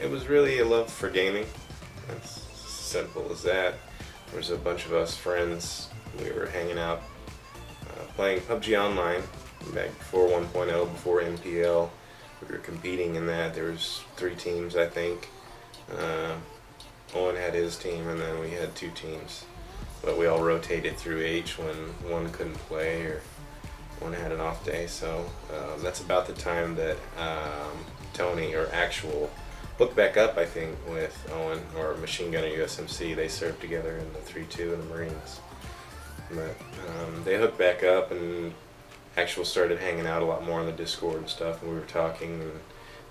It was really a love for gaming. It's as simple as that. There was a bunch of us friends. We were hanging out, playing PUBG Online back before 1.0, before MPL. We were competing in that. There was 3 teams, I think. Owen had his team, and then we had 2 teams. But we all rotated through H when one couldn't play or one had an off day. So that's about the time that Tony, or Actual, hooked back up, I think, with Owen, or Machine Gunner USMC. They served together in the 3-2 in the Marines. But they hooked back up, and Actual started hanging out a lot more on the Discord and stuff, and we were talking, and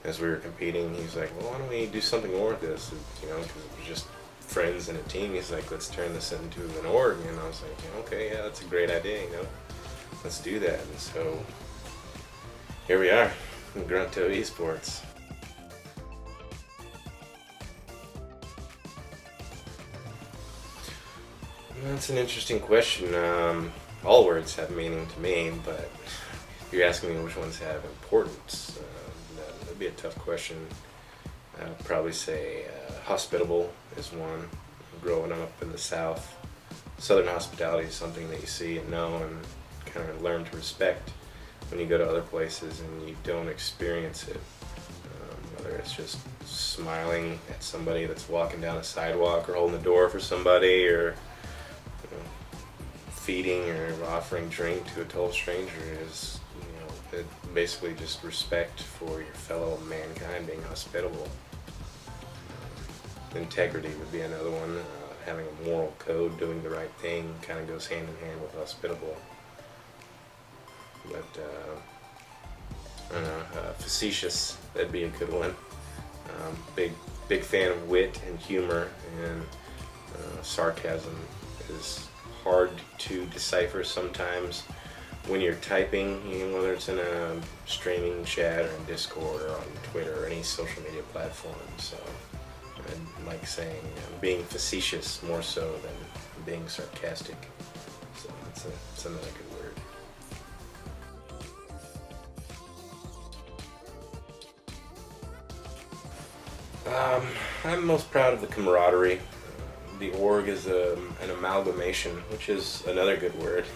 as we were competing, he's like, well, why don't we do something more with this? And, because it was just friends and a team. He's like, let's turn this into an org. And I was like, okay, yeah, that's a great idea, let's do that. And so here we are, GRUNTo Esports. That's an interesting question. All words have meaning to me, but if you're asking me which ones have importance, that'd be a tough question. I'd probably say hospitable is one. Growing up in the South, Southern hospitality is something that you see and know and kind of learn to respect when you go to other places and you don't experience it. Whether it's just smiling at somebody that's walking down a sidewalk, or holding the door for somebody, or feeding or offering drink to a total stranger, is it basically just respect for your fellow mankind, being hospitable. Integrity would be another one. Having a moral code, doing the right thing, kind of goes hand in hand with hospitable. But I don't know, facetious, that'd be a good one. Big fan of wit and humor, and sarcasm is hard to decipher sometimes when you're typing, whether it's in a streaming chat or in Discord or on Twitter or any social media platform. So I like saying being facetious more so than being sarcastic. So that's another good word. I'm most proud of the camaraderie. The org is an amalgamation, which is another good word.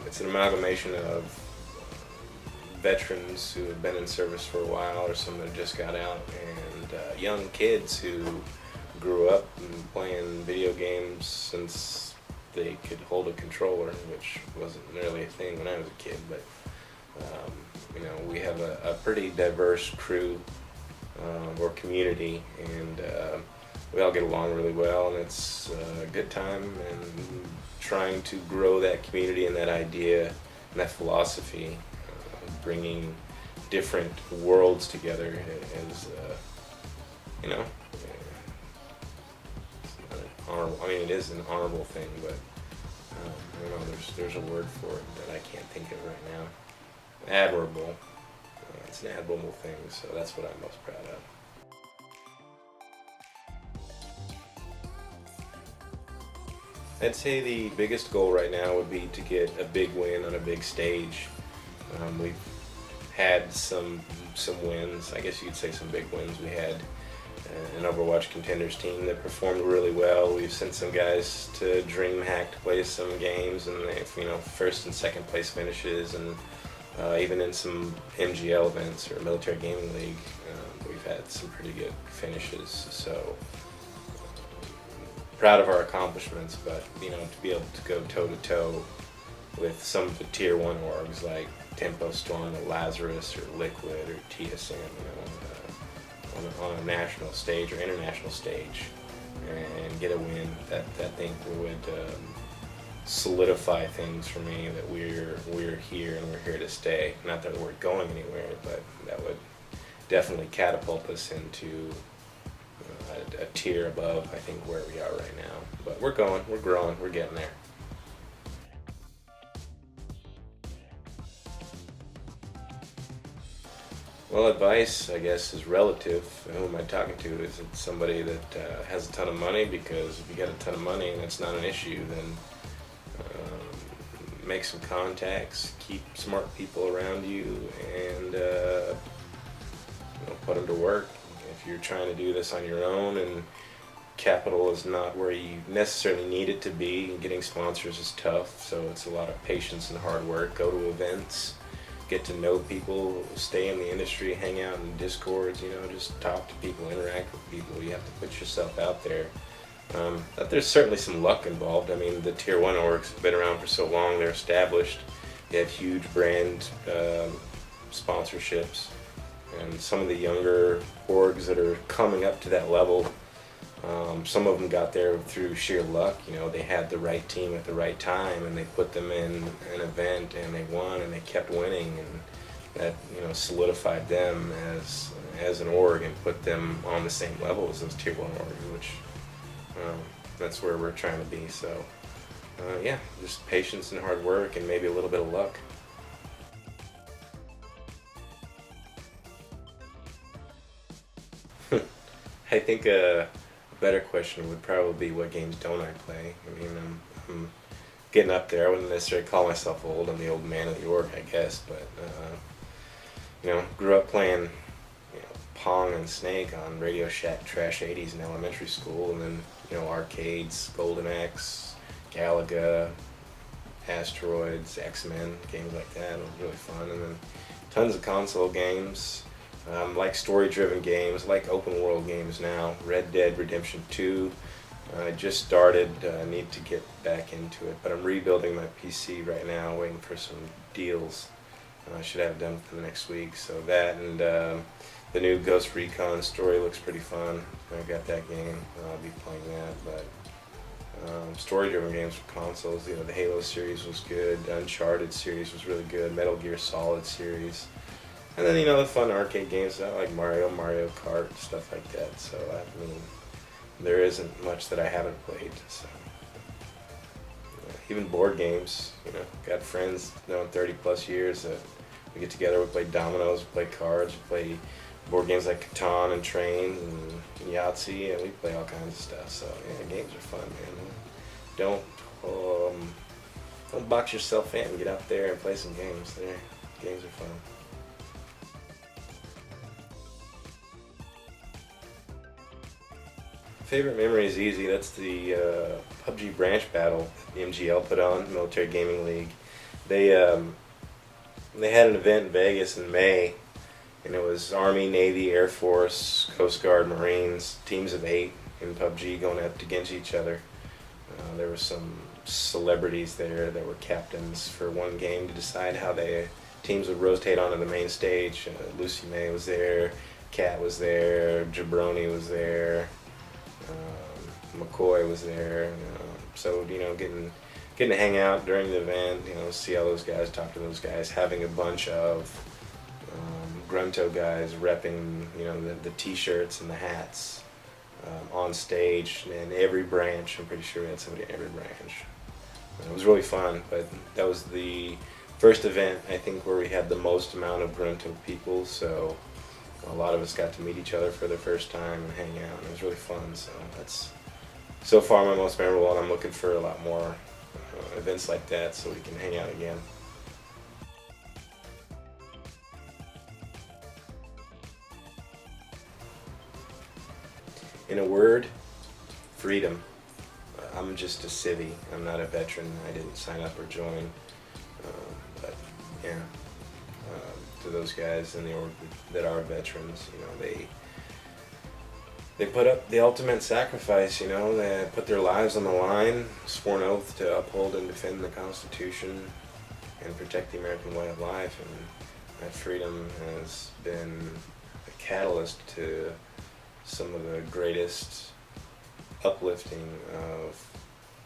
It's an amalgamation of veterans who have been in service for a while, or some that just got out, and young kids who grew up playing video games since they could hold a controller, which wasn't really a thing when I was a kid. But we have a pretty diverse crew or community, and we all get along really well, and it's a good time, and trying to grow that community and that idea and that philosophy, bringing different worlds together is, honorable. I mean, it is an honorable thing, but I don't know, there's a word for it that I can't think of right now. Admirable. It's an admirable thing, so that's what I'm most proud of. I'd say the biggest goal right now would be to get a big win on a big stage. We've had some wins, I guess you could say some big wins. We had an Overwatch Contenders team that performed really well. We've sent some guys to DreamHack to play some games, and they've first and second place finishes, and even in some MGL events or Military Gaming League, we've had some pretty good finishes. So proud of our accomplishments, but to be able to go toe to toe with some of the tier 1 orgs like Tempo Storm, or Lazarus, or Liquid, or TSM, on a national stage or international stage, and get a win, that thing would solidify things for me, that we're here and we're here to stay. Not that we're going anywhere, but that would definitely catapult us into a tier above, I think, where we are right now. But we're growing, we're getting there. Well, advice, I guess, is relative. Who am I talking to? Is it somebody that has a ton of money? Because if you got a ton of money and that's not an issue, then make some contacts, keep smart people around you, and put them to work. If if you're trying to do this on your own and capital is not where you necessarily need it to be, getting sponsors is tough, so it's a lot of patience and hard work. Go to events, get to know people, stay in the industry, hang out in discords, just talk to people, interact with people. You have to put yourself out there. But there's certainly some luck involved. I mean, the Tier 1 orgs have been around for so long, they're established. They have huge brand sponsorships. And some of the younger orgs that are coming up to that level, some of them got there through sheer luck. They had the right team at the right time, and they put them in an event, and they won, and they kept winning, and that solidified them as an org and put them on the same level as those Tier 1 orgs, which that's where we're trying to be. So yeah, just patience and hard work, and maybe a little bit of luck. I think a better question would probably be, what games don't I play? I mean, I'm getting up there. I wouldn't necessarily call myself old. I'm the old man of the org, I guess. But grew up playing Pong and Snake on Radio Shack Trash 80s in elementary school, and then arcades, Golden Axe, Galaga, Asteroids, X-Men, games like that. It was really fun. And then tons of console games. Like story-driven games, like open-world games now. Red Dead Redemption 2. I just started. I need to get back into it, but I'm rebuilding my PC right now, waiting for some deals. I should have it done for the next week. So that, and the new Ghost Recon story looks pretty fun. I got that game. I'll be playing that. But story-driven games for consoles. The Halo series was good. The Uncharted series was really good. Metal Gear Solid series. And then, the fun arcade games, like Mario Kart, stuff like that. So, I mean, there isn't much that I haven't played. So, even board games, got friends, 30 plus years that we get together, we play dominoes, we play cards, we play board games like Catan and Trains and Yahtzee, and we play all kinds of stuff. So, yeah, games are fun, man. Don't box yourself in. Get out there and play some games. Games are fun. Favorite memory is easy. That's the PUBG branch battle that the MGL put on, Military Gaming League. They had an event in Vegas in May, and it was Army, Navy, Air Force, Coast Guard, Marines, teams of 8 in PUBG going up against each other. There were some celebrities there that were captains for one game to decide how teams would rotate onto the main stage. Lucy May was there, Kat was there, Jabroni was there. McCoy was there, so getting to hang out during the event, see all those guys, talk to those guys, having a bunch of GRUNTo guys repping the t-shirts and the hats on stage, and every branch. I'm pretty sure we had somebody in every branch. It was really fun, but that was the first event, I think, where we had the most amount of GRUNTo people, so a lot of us got to meet each other for the first time and hang out, and it was really fun. So that's so far my most memorable, and I'm looking for a lot more events like that so we can hang out again. In a word, freedom. I'm just a civvy. I'm not a veteran. I didn't sign up or join. But yeah, to those guys in the org that are veterans, they put up the ultimate sacrifice. They put their lives on the line, swore an oath to uphold and defend the Constitution and protect the American way of life, and that freedom has been a catalyst to some of the greatest uplifting of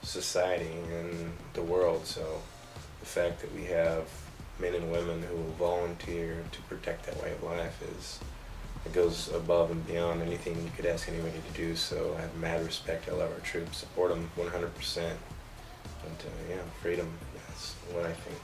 society in the world. So the fact that we have men and women who will volunteer to protect that way of life it goes above and beyond anything you could ask anybody to do. So I have mad respect. I love our troops, support them 100%. But yeah, freedom, that's what I think.